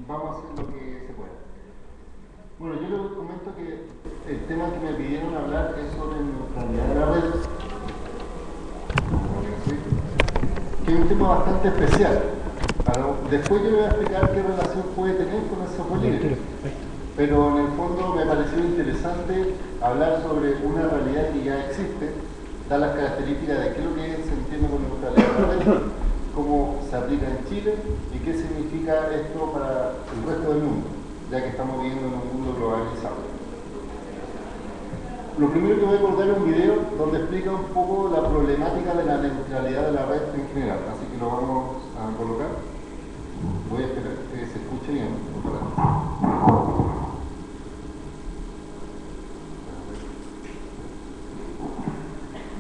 vamos a hacer lo que se pueda. Bueno, yo les comento que el tema que me pidieron hablar es sobre neutralidad de la red, que es un tema bastante especial. Después yo les voy a explicar qué relación puede tener con el software libre. Pero en el fondo me pareció interesante hablar sobre una realidad que ya existe, dar las características de qué es lo que se entiende por neutralidad de la red, cómo se aplica en Chile y qué significa esto para el resto del mundo, ya que estamos viviendo en un mundo globalizado. Lo primero que voy a abordar es un video donde explica un poco la problemática de la neutralidad de la red en general, así que lo vamos a colocar. Voy a esperar que se escuche bien.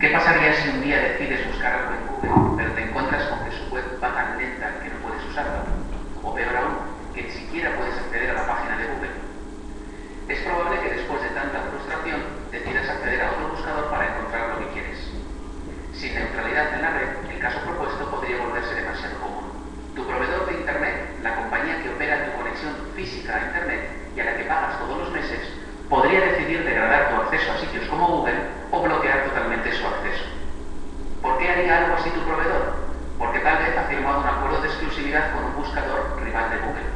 ¿Qué pasaría si un día decides buscar algo en Google, pero te encuentras con que su web va tan lenta que no puedes usarla? O peor aún, que ni siquiera puedes acceder a la página de Google. Es probable que después de tanta frustración decidas acceder a otro buscador para encontrar lo que quieres. Sin neutralidad en la red, el caso propuesto podría volverse demasiado común. Tu proveedor de Internet, la compañía que opera tu conexión física a Internet y a la que pagas todos los meses, podría decidir degradar tu acceso a sitios como Google o bloquear totalmente su acceso. ¿Por qué haría algo así tu proveedor? Porque tal vez ha firmado un acuerdo de exclusividad con un buscador rival de Google.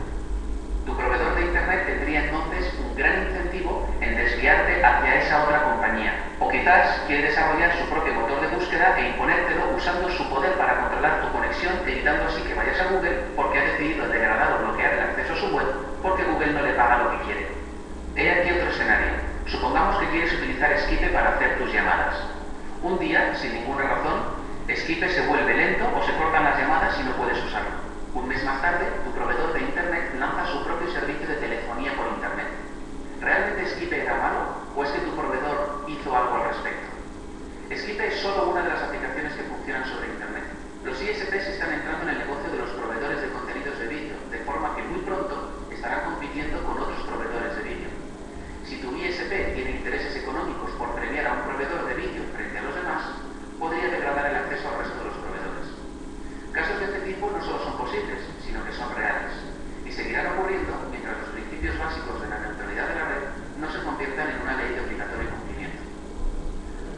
Tu proveedor de Internet tendría entonces un gran incentivo en desviarte hacia esa otra compañía. O quizás quiere desarrollar su propio motor de búsqueda e imponértelo usando su poder para controlar tu conexión, evitando así que vayas a Google porque ha decidido degradar o bloquear el acceso a su web porque Google no le paga lo que quiere. He aquí otro escenario. Supongamos que quieres utilizar Skype para hacer tus llamadas. Un día, sin ninguna razón, Skype se vuelve lento o se cortan las llamadas y no puedes usarlo. Un mes más tarde, tu proveedor de Internet lanza su propio servicio de telefonía por Internet. ¿Realmente Skype era malo o es que tu proveedor hizo algo al respecto? Skype es solo una de las aplicaciones que funcionan sobre Internet. Los ISPs están entrando en el negocio de los proveedores de contenidos de vídeo, de forma que muy pronto estarán compitiendo con otros proveedores de vídeo. Si tu ISP tiene intereses económicos por premiar a un proveedor de vídeo frente a los demás, podría degradar el acceso al resto de los proveedores. Casos de este tipo no solo son posibles, sino que son reales, y seguirán ocurriendo mientras los principios básicos de la neutralidad de la red no se conviertan en una ley de obligatorio cumplimiento.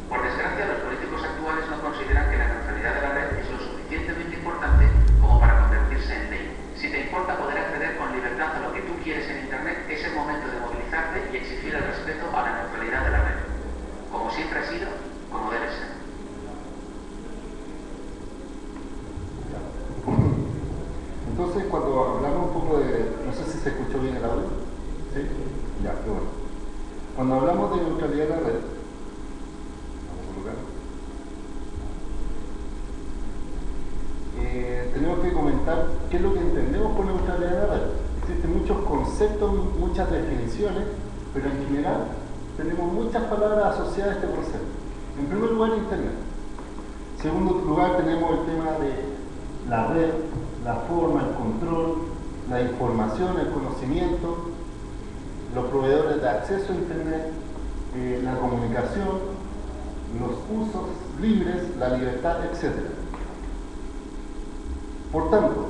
Por desgracia, los políticos actuales no consideran que la neutralidad de la red es lo suficientemente importante como para convertirse en ley. Si te importa poder acceder con libertad a lo que tú quieres en Internet, es el momento de movilizarte y exigir el respeto a la neutralidad de la red, como siempre ha sido, como debe ser. Entonces, cuando hablamos un poco de... No sé si se escuchó bien el audio. ¿Sí? Ya, qué bueno. Cuando hablamos de neutralidad de la red, vamos a colocar. Tenemos que comentar qué es lo que entendemos por neutralidad de la red. Existen muchos conceptos, muchas definiciones, pero en general tenemos muchas palabras asociadas a este concepto. En primer lugar, Internet. En segundo lugar, tenemos el tema de la red, la forma, el control, la información, el conocimiento, los proveedores de acceso a Internet, la comunicación, los usos libres, la libertad, etc. Por tanto,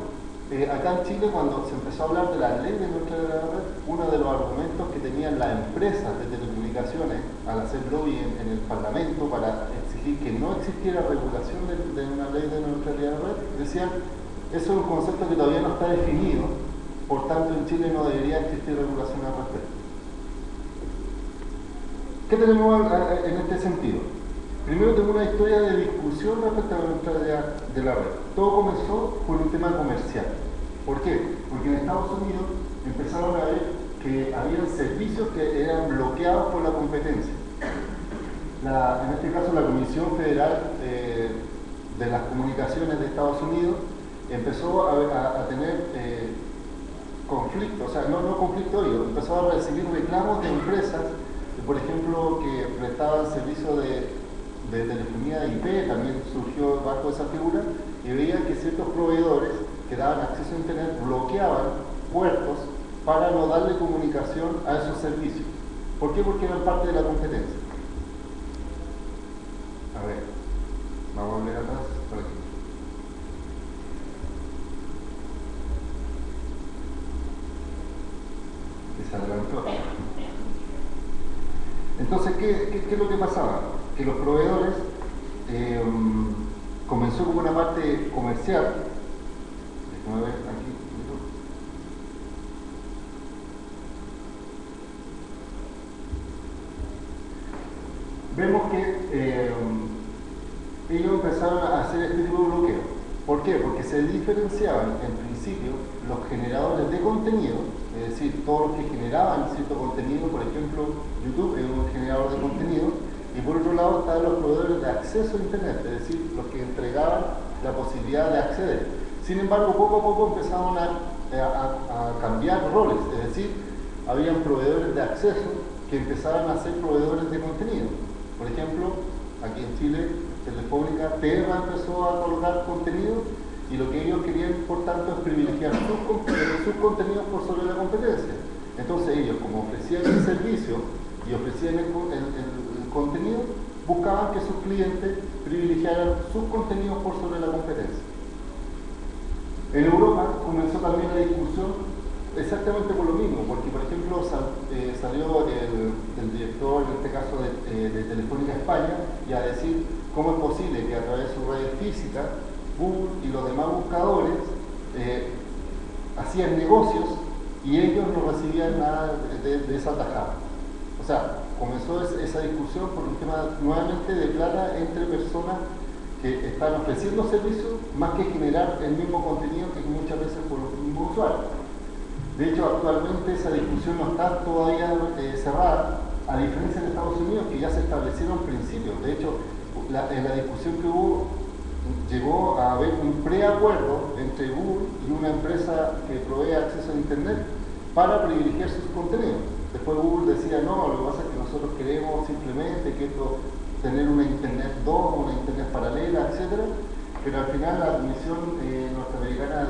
acá en Chile, cuando se empezó a hablar de la ley de neutralidad de la red, uno de los argumentos que tenían las empresas de telecomunicaciones al hacer lobby en el Parlamento para exigir que no existiera regulación de una ley de neutralidad de la red, decían, eso es un concepto que todavía no está definido, por tanto en Chile no debería existir regulación al respecto. ¿Qué tenemos en este sentido? Primero tengo una historia de discusión respecto a la neutralidad de la red. Todo comenzó por un tema comercial. ¿Por qué? Porque en Estados Unidos empezaron a ver que había servicios que eran bloqueados por la competencia. En este caso la Comisión Federal de las Comunicaciones de Estados Unidos empezó a tener conflicto, o sea, no conflicto, empezó a recibir reclamos de empresas, por ejemplo, que prestaban servicio de telefonía de IP, también surgió bajo esa figura, y veían que ciertos proveedores que daban acceso a Internet bloqueaban puertos para no darle comunicación a esos servicios. ¿Por qué? Porque eran parte de la competencia. A ver, vamos a volver atrás, por aquí. que se adelantó. Entonces, ¿qué es lo que pasaba? Que los proveedores comenzó como una parte comercial. Déjame ver aquí. Vemos que ellos empezaron a hacer este tipo de bloqueo. ¿Por qué? Porque se diferenciaban en principio los generadores de contenido, es decir, todos los que generaban cierto contenido. Por ejemplo, YouTube es un generador de contenido, y por otro lado estaban los proveedores de acceso a Internet, es decir, los que entregaban la posibilidad de acceder. Sin embargo, poco a poco empezaron a cambiar roles, es decir, habían proveedores de acceso que empezaban a ser proveedores de contenido. Por ejemplo, aquí en Chile, Telefónica, Terra empezó a colocar contenido, y lo que ellos querían, por tanto, es privilegiar sus contenidos por sobre la competencia. Entonces ellos, como ofrecían el servicio y ofrecían el contenido, buscaban que sus clientes privilegiaran sus contenidos por sobre la competencia. En Europa comenzó también la discusión exactamente por lo mismo, porque por ejemplo salió el director, en este caso de Telefónica España, y a decir cómo es posible que a través de su red física Google y los demás buscadores hacían negocios y ellos no recibían nada de esa tajada. O sea, comenzó esa discusión por un tema nuevamente de plata entre personas que están ofreciendo servicios, más que generar el mismo contenido que muchas veces por los mismos usuarios. De hecho, actualmente esa discusión no está todavía cerrada, a diferencia de Estados Unidos, que ya se establecieron principios. De hecho, en la discusión que hubo, llegó a haber un preacuerdo entre Google y una empresa que provee acceso a Internet para privilegiar sus contenidos. Después Google decía, no, lo que pasa es que nosotros queremos simplemente tener una Internet 2, una Internet paralela, etc. Pero al final la Comisión Norteamericana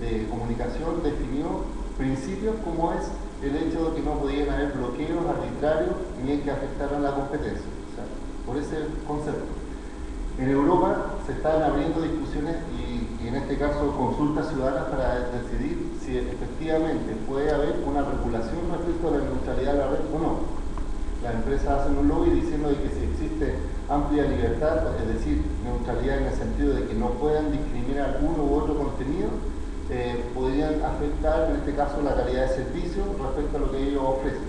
de Comunicación definió principios como es el hecho de que no podían haber bloqueos arbitrarios ni que afectaran la competencia. O sea, por ese concepto. En Europa se están abriendo discusiones y en este caso consultas ciudadanas para decidir si efectivamente puede haber una regulación respecto a la neutralidad de la red o no. Las empresas hacen un lobby diciendo de que si existe amplia libertad, es decir, neutralidad en el sentido de que no puedan discriminar uno u otro contenido, podrían afectar en este caso la calidad de servicio respecto a lo que ellos ofrecen.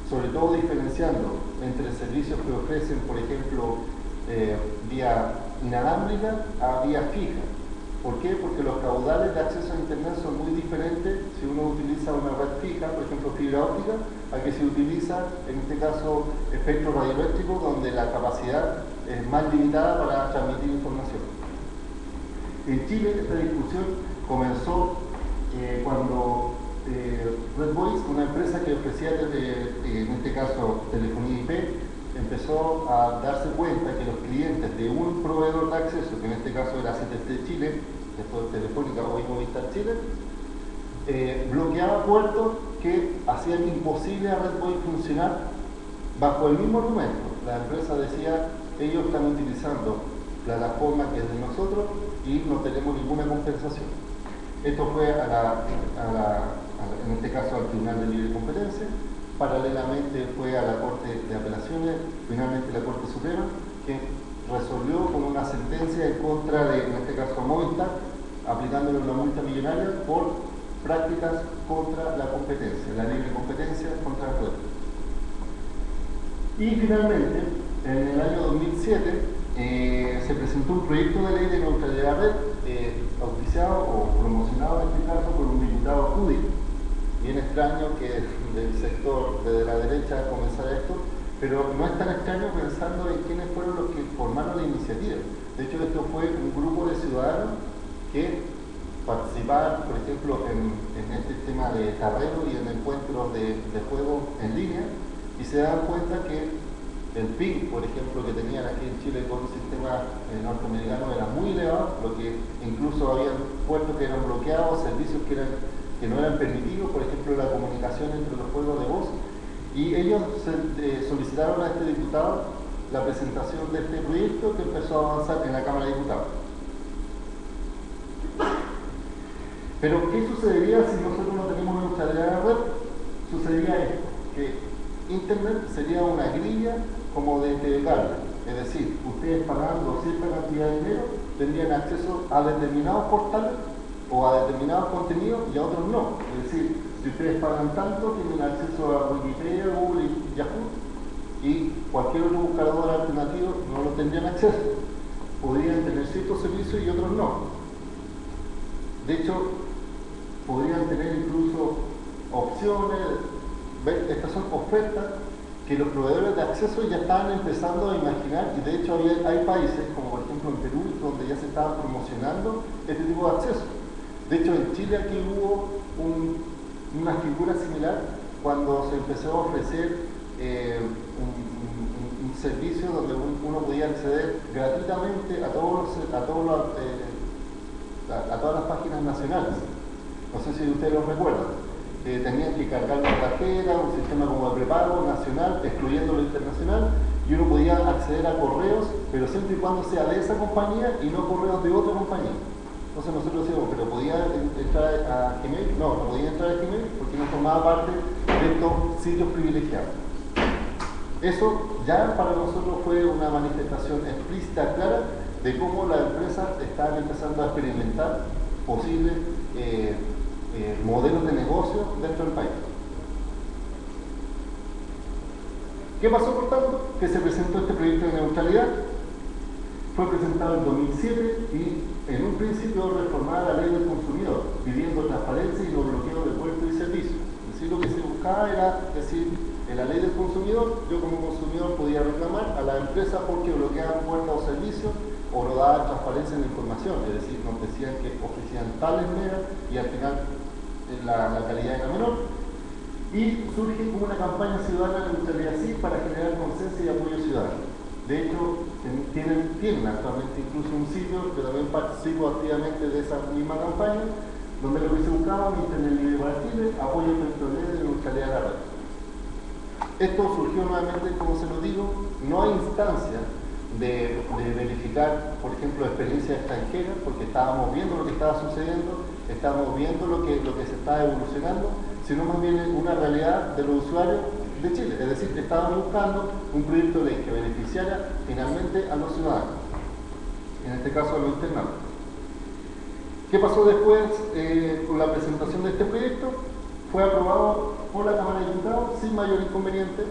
Sobre todo diferenciando entre servicios que ofrecen, por ejemplo, vía inalámbrica a vía fija. ¿Por qué? Porque los caudales de acceso a Internet son muy diferentes si uno utiliza una red fija, por ejemplo fibra óptica, a que se utiliza, en este caso, espectro radioeléctrico, donde la capacidad es más limitada para transmitir información. En Chile esta discusión comenzó cuando Red Voice, una empresa que ofrecía, en este caso, telefonía IP, empezó a darse cuenta que los clientes de un proveedor de acceso, que en este caso era CTT Chile, después Telefónica o Movistar Chile, bloqueaba puertos que hacían imposible a Red Voice funcionar bajo el mismo argumento. La empresa decía, ellos están utilizando plataforma que es de nosotros y no tenemos ninguna compensación. Esto fue en este caso al Tribunal de Libre Competencia. Paralelamente fue a la Corte de Apelaciones, finalmente la Corte Suprema, que resolvió con una sentencia en contra de, en este caso, Movistar, aplicándole una multa millonaria por prácticas contra la competencia, la libre competencia contra el juez. Y finalmente, en el año 2007, se presentó un proyecto de ley de neutralidad de red, auspiciado o promocionado en este caso por un diputado judío. Bien extraño que del sector de la derecha comenzara esto, pero no es tan extraño pensando en quiénes fueron los que formaron la iniciativa. De hecho, esto fue un grupo de ciudadanos que participaban, por ejemplo, en este tema de carrero y en encuentros de juego en línea, y se dan cuenta que el ping, por ejemplo, que tenían aquí en Chile con un sistema norteamericano era muy elevado, lo que incluso había puertos que eran bloqueados, servicios que no eran permitidos, por ejemplo la comunicación entre los juegos de voz, y ellos solicitaron a este diputado la presentación de este proyecto que empezó a avanzar en la Cámara de Diputados. Pero ¿qué sucedería si nosotros no tenemos neutralidad de red? Sucedería sería esto, que Internet sería una grilla como de telecable. Es decir, ustedes pagando cierta cantidad de dinero tendrían acceso a determinados portales o a determinados contenidos y a otros no. Es decir, si ustedes pagan tanto, tienen acceso a Wikipedia, Google y Yahoo, y cualquier otro buscador alternativo no lo tendrían acceso. Podrían tener ciertos servicios y otros no. De hecho, podrían tener incluso opciones. Estas son ofertas que los proveedores de acceso ya estaban empezando a imaginar, y de hecho hay países, como por ejemplo en Perú, donde ya se estaba promocionando este tipo de acceso. De hecho, en Chile aquí hubo una figura similar cuando se empezó a ofrecer un servicio donde uno podía acceder gratuitamente a todas las páginas nacionales. No sé si ustedes lo recuerdan. Tenían que cargar una tarjeta, un sistema como de prepago nacional, excluyendo lo internacional, y uno podía acceder a correos, pero siempre y cuando sea de esa compañía y no correos de otra compañía. Entonces nosotros decíamos, ¿pero podía entrar a Gmail? No podía entrar a Gmail porque no formaba parte de estos sitios privilegiados. Eso ya para nosotros fue una manifestación explícita, clara, de cómo las empresas están empezando a experimentar posibles modelos de negocio dentro del país. ¿Qué pasó, por tanto? Que se presentó este proyecto de neutralidad. Fue presentado en 2007 y en un principio reformaba la ley del consumidor, pidiendo transparencia y los bloqueos de puertos y servicios. Es decir, lo que se buscaba era decir, en la ley del consumidor, yo como consumidor podía reclamar a la empresa porque bloqueaban puertas o servicios o no daban transparencia en la información, es decir, nos decían que ofrecían tales megas y al final la calidad era menor. Y surge como una campaña ciudadana de neutralidad sí para generar consenso y apoyo ciudadano. De hecho, tienen actualmente incluso un sitio, que también participo activamente de esa misma campaña, donde lo que se buscaba un Internet libre para Chile, apoyo territorial de neutralidad de la red. Esto surgió nuevamente, como se lo digo, no hay instancia de verificar, por ejemplo, experiencias extranjeras, porque estábamos viendo lo que estaba sucediendo, estábamos viendo lo que se estaba evolucionando, sino más bien una realidad de los usuarios de Chile. Es decir, que estábamos buscando un proyecto de ley que beneficiara finalmente a los ciudadanos, en este caso a los internados. ¿Qué pasó después con la presentación de este proyecto? Fue aprobado por la Cámara de Diputados sin mayor inconveniente,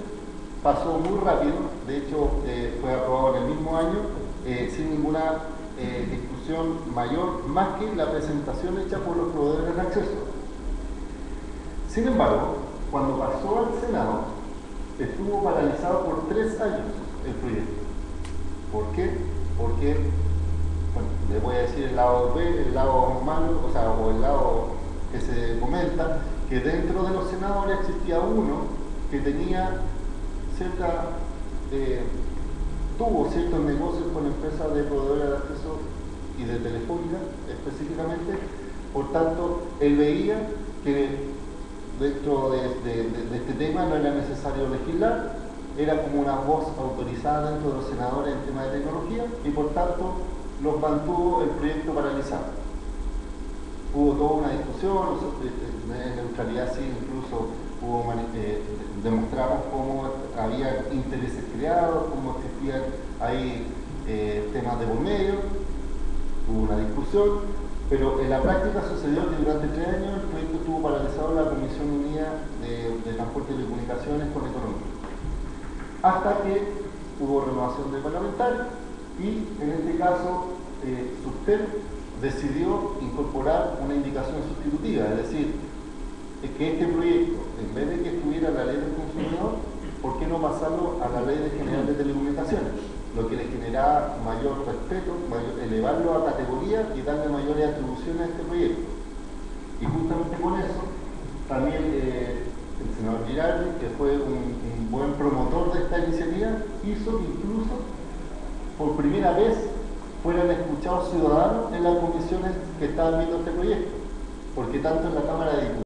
pasó muy rápido, de hecho fue aprobado en el mismo año, sin ninguna discusión mayor, más que la presentación hecha por los proveedores de acceso. Sin embargo, cuando pasó al Senado, estuvo paralizado por 3 años el proyecto. ¿Por qué? Porque, bueno, les voy a decir el lado B, el lado malo, o el lado que se comenta, que dentro de los senadores existía uno que tenía tuvo ciertos negocios con empresas de proveedores de acceso y de telefónica específicamente. Por tanto, él veía que dentro de este tema no era necesario legislar, era como una voz autorizada dentro de los senadores en tema de tecnología y por tanto los mantuvo el proyecto paralizado. Hubo toda una discusión, en neutralidad sí, incluso demostramos cómo había intereses creados, cómo existían ahí temas de por medio, hubo una discusión, pero en la práctica sucedió que durante 3 años el proyecto estuvo paralizado en la Comisión Unida de Transporte y Telecomunicaciones con Economía, hasta que hubo renovación de parlamentarios y en este caso Subtel decidió incorporar una indicación sustitutiva, es decir, que este proyecto, en vez de que estuviera en la ley del consumidor, ¿por qué no pasarlo a la ley general de telecomunicaciones? Lo que le generaba mayor respeto, elevarlo a categoría y darle mayores atribuciones a este proyecto. Y justamente con eso, también el senador Girardi, que fue un buen promotor de esta iniciativa, hizo que incluso por primera vez fueran escuchados ciudadanos en las comisiones que estaban viendo este proyecto, porque tanto en la Cámara de Diputados